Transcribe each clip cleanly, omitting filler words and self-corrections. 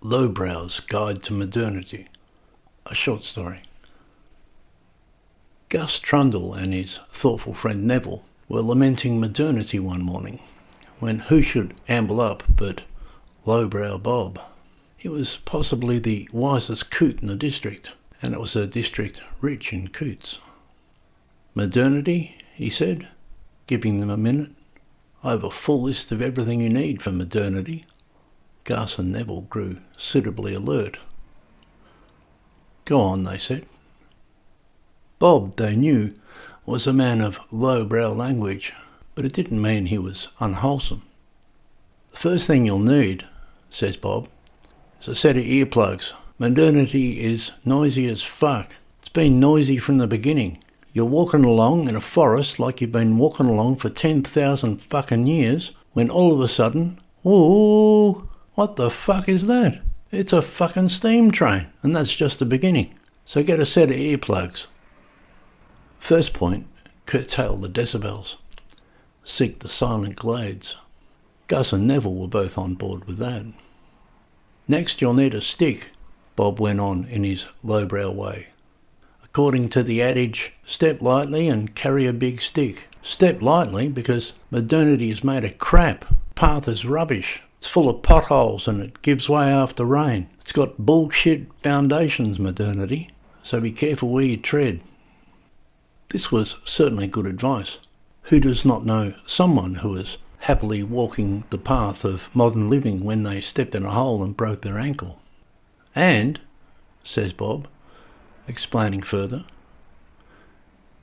Lowbrow's Guide to Modernity, a short story. Gus Trundle and his thoughtful friend Neville were lamenting modernity one morning, when who should amble up but Lowbrow Bob. He was possibly the wisest coot in the district, and it was a district rich in coots. "Modernity," he said, giving them a minute. "I have a full list of everything you need for modernity." Gus and Neville grew suitably alert. "Go on," they said. Bob, they knew, was a man of lowbrow language, but it didn't mean he was unwholesome. "The first thing you'll need," says Bob, "is a set of earplugs. Modernity is noisy as fuck. It's been noisy from the beginning. You're walking along in a forest like you've been walking along for 10,000 fucking years, when all of a sudden, ooh, what the fuck is that? It's a fucking steam train, and that's just the beginning. So get a set of earplugs." First point, curtail the decibels. Seek the silent glades. Gus and Neville were both on board with that. "Next you'll need a stick," Bob went on in his lowbrow way. "According to the adage, step lightly and carry a big stick. Step lightly because modernity is made of crap. Path is rubbish. It's full of potholes and it gives way after rain. It's got bullshit foundations, modernity, so be careful where you tread." This was certainly good advice. Who does not know someone who was happily walking the path of modern living when they stepped in a hole and broke their ankle? "And," says Bob, explaining further,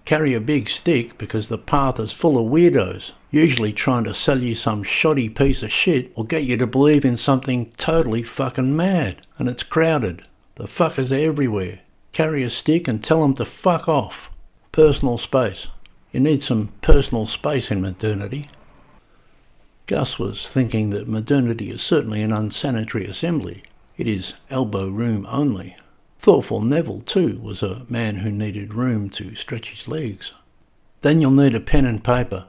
"carry a big stick because the path is full of weirdos, usually trying to sell you some shoddy piece of shit or get you to believe in something totally fucking mad, and it's crowded. The fuckers are everywhere. Carry a stick and tell them to fuck off. Personal space. You need some personal space in modernity." Gus was thinking that modernity is certainly an unsanitary assembly. It is elbow room only. Thoughtful Neville, too, was a man who needed room to stretch his legs. "Then you'll need a pen and paper,"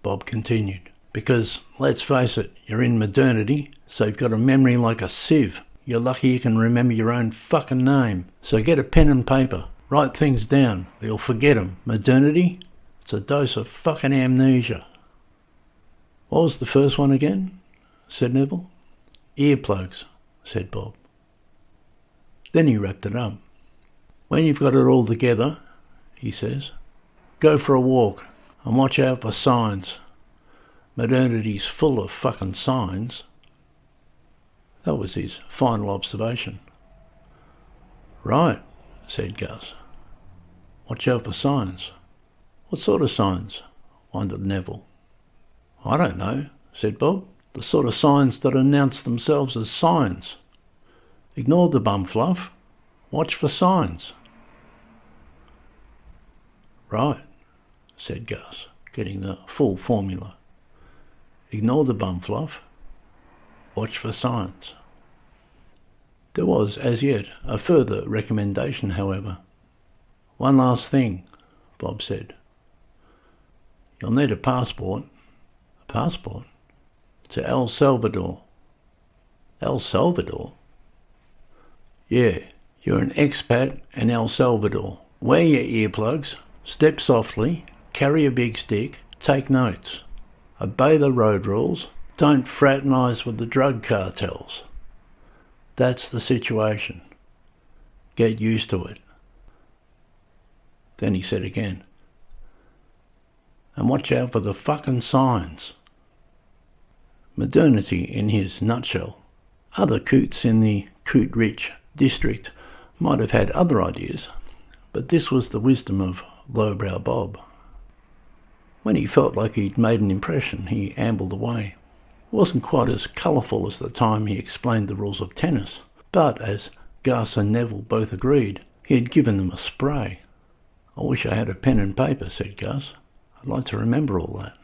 Bob continued, "because, let's face it, you're in modernity, so you've got a memory like a sieve. You're lucky you can remember your own fucking name. So get a pen and paper. Write things down, or you'll forget 'em. Modernity? It's a dose of fucking amnesia." "What was the first one again?" said Neville. "Earplugs," said Bob. Then he wrapped it up. "When you've got it all together," he says, "go for a walk and watch out for signs. Modernity's full of fucking signs." That was his final observation. "Right," said Gus. "Watch out for signs. What sort of signs?" wondered Neville. "I don't know," said Bob. "The sort of signs that announce themselves as signs. Ignore the bum fluff. Watch for signs." "Right," said Gus, getting the full formula. Ignore the bum fluff. Watch for signs. There was, as yet, a further recommendation, however. "One last thing," Bob said. "You'll need a passport." "A passport?" "To El Salvador." "El Salvador?" "Yeah, you're an expat in El Salvador. Wear your earplugs, step softly, carry a big stick, take notes. Obey the road rules, don't fraternise with the drug cartels. That's the situation. Get used to it." Then he said again, "And watch out for the fucking signs." Modernity in his nutshell. Other coots in the coot-rich district might have had other ideas, but this was the wisdom of Lowbrow Bob. When he felt like he'd made an impression, he ambled away. It wasn't quite as colourful as the time he explained the rules of tennis, but, as Gus and Neville both agreed, he had given them a spray. "I wish I had a pen and paper," said Gus. "I'd like to remember all that."